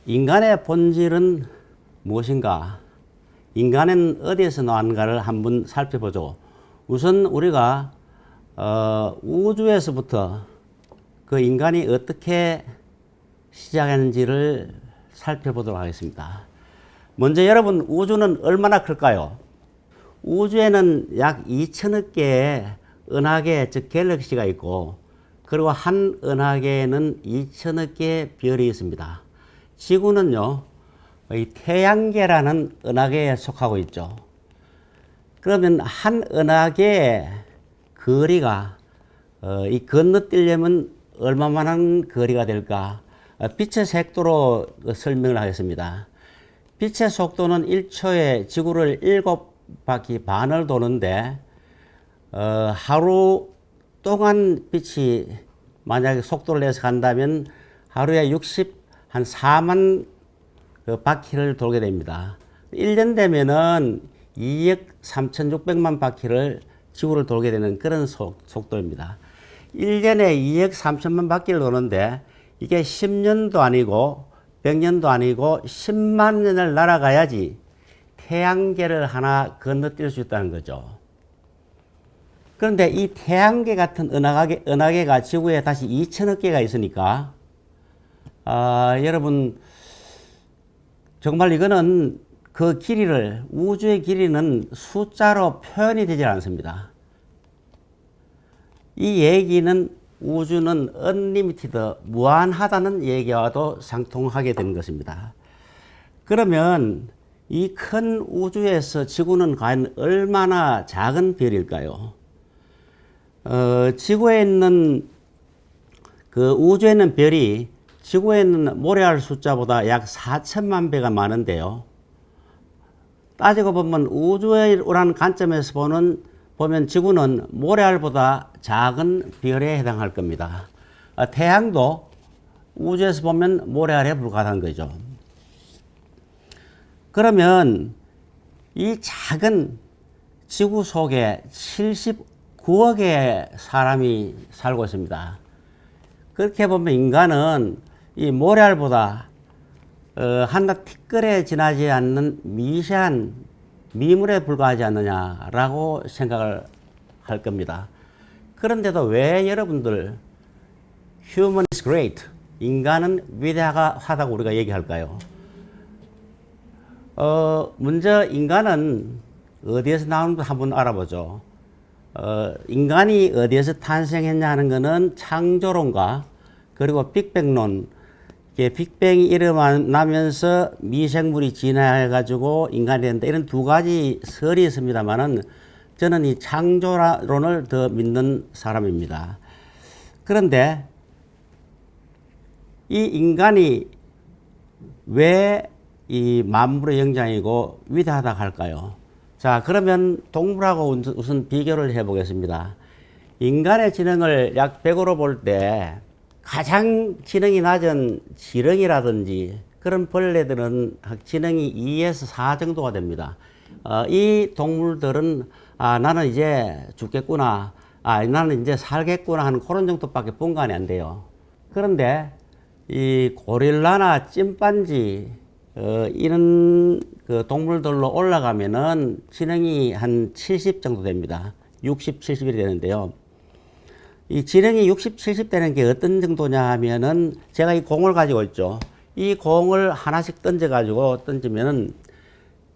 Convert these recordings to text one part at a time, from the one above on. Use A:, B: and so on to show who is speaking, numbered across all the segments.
A: 인간의 본질은 무엇인가? 인간은 어디에서 나왔는가를 한번 살펴보죠. 우선 우리가 우주에서부터 그 인간이 어떻게 시작했는지를 살펴보도록 하겠습니다. 먼저 여러분, 우주는 얼마나 클까요? 우주에는 약 2천억 개의 은하계, 즉 갤럭시가 있고, 그리고 한 은하계에는 2천억 개의 별이 있습니다. 지구는요, 이 태양계라는 은하계에 속하고 있죠. 그러면 한 은하계의 거리가 이 건너뛰려면 얼마만한 거리가 될까? 빛의 속도로 설명을 하겠습니다. 빛의 속도는 1초에 지구를 7바퀴 반을 도는데 하루 동안 빛이 만약에 속도를 내서 간다면 하루에 한 4만 바퀴를 돌게 됩니다. 1년 되면은 2억 3,600만 바퀴를 지구를 돌게 되는 그런 속도입니다. 1년에 2억 3천만 바퀴를 도는데 이게 10년도 아니고 100년도 아니고 10만 년을 날아가야지 태양계를 하나 건너뛸 수 있다는 거죠. 그런데 이 태양계 같은 은하계가 지구에 다시 2천억 개가 있으니까 여러분, 정말 이거는 그 길이를, 우주의 길이는 숫자로 표현이 되지 않습니다. 이 얘기는 우주는 unlimited, 무한하다는 얘기와도 상통하게 되는 것입니다. 그러면 이 큰 우주에서 지구는 과연 얼마나 작은 별일까요? 지구에 있는, 그 우주에 있는 별이 지구에 있는 모래알 숫자보다 약 4천만 배가 많은데요. 따지고 보면 우주라는 관점에서 보면 지구는 모래알보다 작은 별에 해당할 겁니다. 태양도 우주에서 보면 모래알에 불과한 거죠. 그러면 이 작은 지구 속에 79억의 사람이 살고 있습니다. 그렇게 보면 인간은 이 모래알보다 한낱 티끌에 지나지 않는 미세한 미물에 불과하지 않느냐라고 생각을 할 겁니다. 그런데도 왜 여러분들 human is great, 인간은 위대하다고 우리가 얘기할까요? 먼저 인간은 어디에서 나오는지 한번 알아보죠. 인간이 어디에서 탄생했냐 하는 것은 창조론과 그리고 빅뱅론, 빅뱅이 일어나면서 미생물이 진화해가지고 인간이 된다, 이런 두 가지 설이 있습니다만은 저는 이 창조론을 더 믿는 사람입니다. 그런데 이 인간이 왜 이 만물의 영장이고 위대하다고 할까요? 자, 그러면 동물하고 우선 비교를 해보겠습니다. 인간의 지능을 약 100으로 볼 때 가장 지능이 낮은 지렁이라든지 그런 벌레들은 지능이 2에서 4 정도가 됩니다. 이 동물들은 나는 이제 죽겠구나, 나는 이제 살겠구나 하는 그런 정도밖에 분간이 안 돼요. 그런데 이 고릴라나 침판지 이런 그 동물들로 올라가면은 지능이 한 70 정도 됩니다. 60, 70이 되는데요. 이 지능이 60, 70 되는 게 어떤 정도냐 하면은 제가 이 공을 가지고 있죠. 이 공을 하나씩 던지면은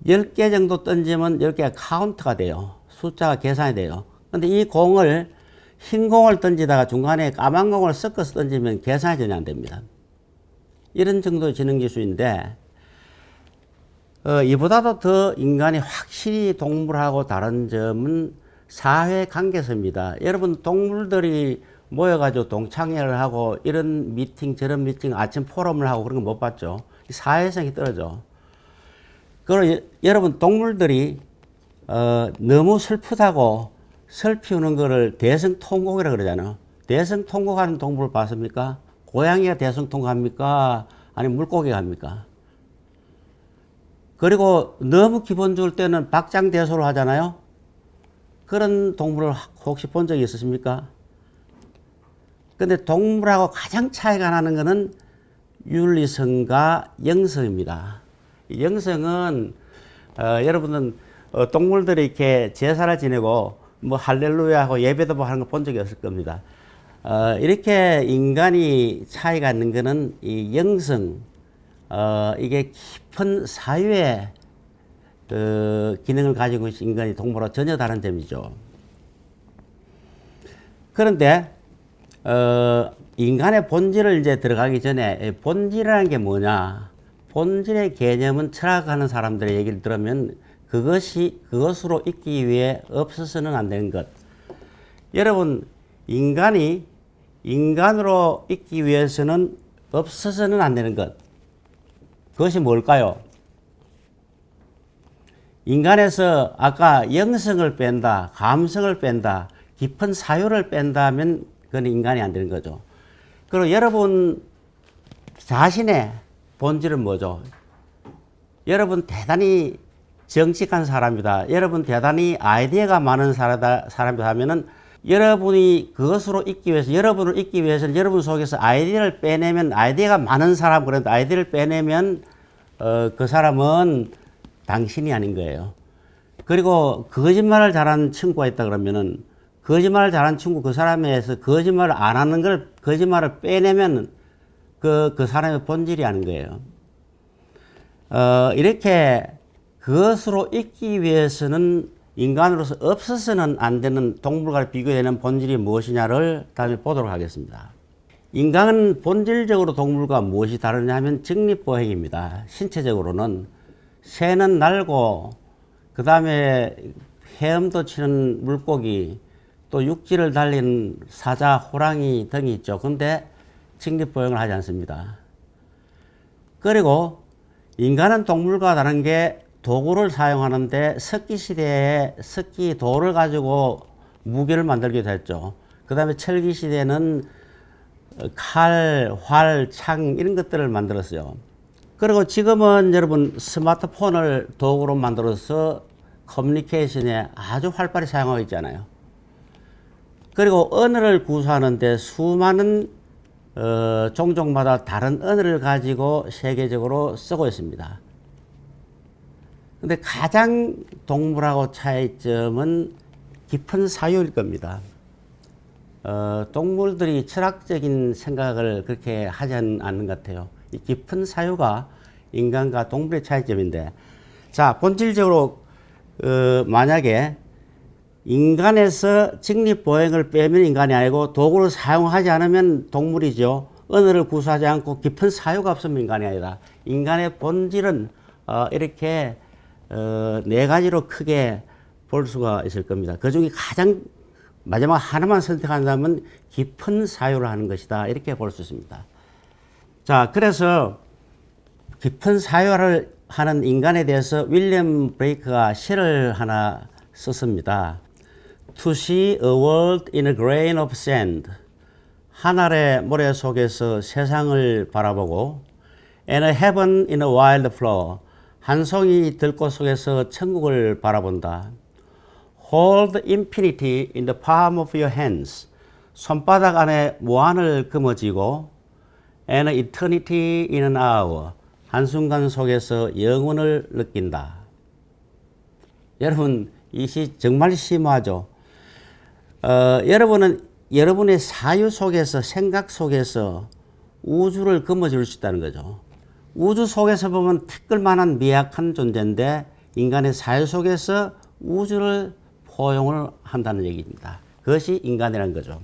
A: 10개 정도 던지면 10개가 카운트가 돼요. 숫자가 계산이 돼요. 근데 이 공을, 흰 공을 던지다가 중간에 까만 공을 섞어서 던지면 계산이 전혀 안 됩니다. 이런 정도의 지능 기술인데, 이보다도 더 인간이 확실히 동물하고 다른 점은 사회 관계서입니다. 여러분, 동물들이 모여가지고 동창회를 하고 이런 미팅 저런 미팅 아침 포럼을 하고 그런 거 못 봤죠. 사회성이 떨어져. 그리고 여러분, 동물들이 너무 슬프다고 슬피 우는 거를 대성통곡이라고 그러잖아요. 대성통곡하는 동물 봤습니까? 고양이가 대성통곡합니까? 아니면 물고기가 합니까? 그리고 너무 기분 좋을 때는 박장대소를 하잖아요. 그런 동물을 혹시 본 적이 있으십니까? 근데 동물하고 가장 차이가 나는 거는 윤리성과 영성입니다. 영성은 여러분은 동물들이 이렇게 제사를 지내고 뭐 할렐루야 하고 예배도 하는 거 본 적이 없을 겁니다. 이렇게 인간이 차이가 있는 거는 이 영성, 이게 깊은 사유의 기능을 가지고 있는 인간이 동물과 전혀 다른 점이죠. 그런데 인간의 본질을 이제 들어가기 전에 본질이라는 게 뭐냐? 본질의 개념은 철학하는 사람들의 얘기를 들으면 그것으로 있기 위해 없어서는 안 되는 것. 여러분, 인간이 인간으로 있기 위해서는 없어서는 안 되는 것. 그것이 뭘까요? 인간에서 아까 영성을 뺀다, 감성을 뺀다, 깊은 사유를 뺀다면 그건 인간이 안 되는 거죠. 그리고 여러분 자신의 본질은 뭐죠? 여러분 대단히 정직한 사람이다. 여러분 대단히 아이디어가 많은 사람이다 하면은 여러분이 그것으로 있기 위해서, 여러분을 있기 위해서는 여러분 속에서 아이디어를 빼내면, 아이디어가 많은 사람, 그런데 아이디어를 빼내면 그 사람은 당신이 아닌 거예요. 그리고 거짓말을 잘하는 친구가 있다 그러면은 거짓말을 잘하는 친구, 그 사람에서 거짓말을 안 하는 걸, 거짓말을 빼내면 그 사람의 본질이 아닌 거예요. 이렇게 그것으로 있기 위해서는 인간으로서 없어서는 안 되는 동물과 비교되는 본질이 무엇이냐를 다음에 보도록 하겠습니다. 인간은 본질적으로 동물과 무엇이 다르냐 하면 직립보행입니다. 신체적으로는 새는 날고 그 다음에 헤엄도 치는 물고기, 또 육지를 달리는 사자, 호랑이 등이 있죠. 근데 직립보행을 하지 않습니다. 그리고 인간은 동물과 다른 게 도구를 사용하는데 석기시대에 석기도를 가지고 무기를 만들기도 했죠. 그 다음에 철기시대에는 칼, 활, 창 이런 것들을 만들었어요. 그리고 지금은 여러분 스마트폰을 도구로 만들어서 커뮤니케이션에 아주 활발히 사용하고 있잖아요. 그리고 언어를 구사하는데 수많은 종족마다 다른 언어를 가지고 세계적으로 쓰고 있습니다. 근데 가장 동물하고 차이점은 깊은 사유일 겁니다. 동물들이 철학적인 생각을 그렇게 하지 않는 것 같아요. 이 깊은 사유가 인간과 동물의 차이점인데, 자, 본질적으로 만약에 인간에서 직립보행을 빼면 인간이 아니고 도구를 사용하지 않으면 동물이죠. 언어를 구사하지 않고 깊은 사유가 없으면 인간이 아니다. 인간의 본질은 이렇게 네 가지로 크게 볼 수가 있을 겁니다. 그 중에 가장 마지막 하나만 선택한다면 깊은 사유를 하는 것이다. 이렇게 볼 수 있습니다. 자, 그래서 깊은 사유를 하는 인간에 대해서 윌리엄 브레이크가 시를 하나 썼습니다. To see a world in a grain of sand. 한 알의 모래 속에서 세상을 바라보고 And a heaven in a wild flower. 한 송이 들꽃 속에서 천국을 바라본다. Hold infinity in the palm of your hands. 손바닥 안에 무한을 거머쥐고 And eternity in an hour. 한순간 속에서 영원을 느낀다. 여러분, 이 시 정말 심오하죠. 여러분은 여러분의 사유 속에서, 생각 속에서 우주를 거머쥘 수 있다는 거죠. 우주 속에서 보면 티끌만한 미약한 존재인데 인간의 사유 속에서 우주를 포용을 한다는 얘기입니다. 그것이 인간이라는 거죠.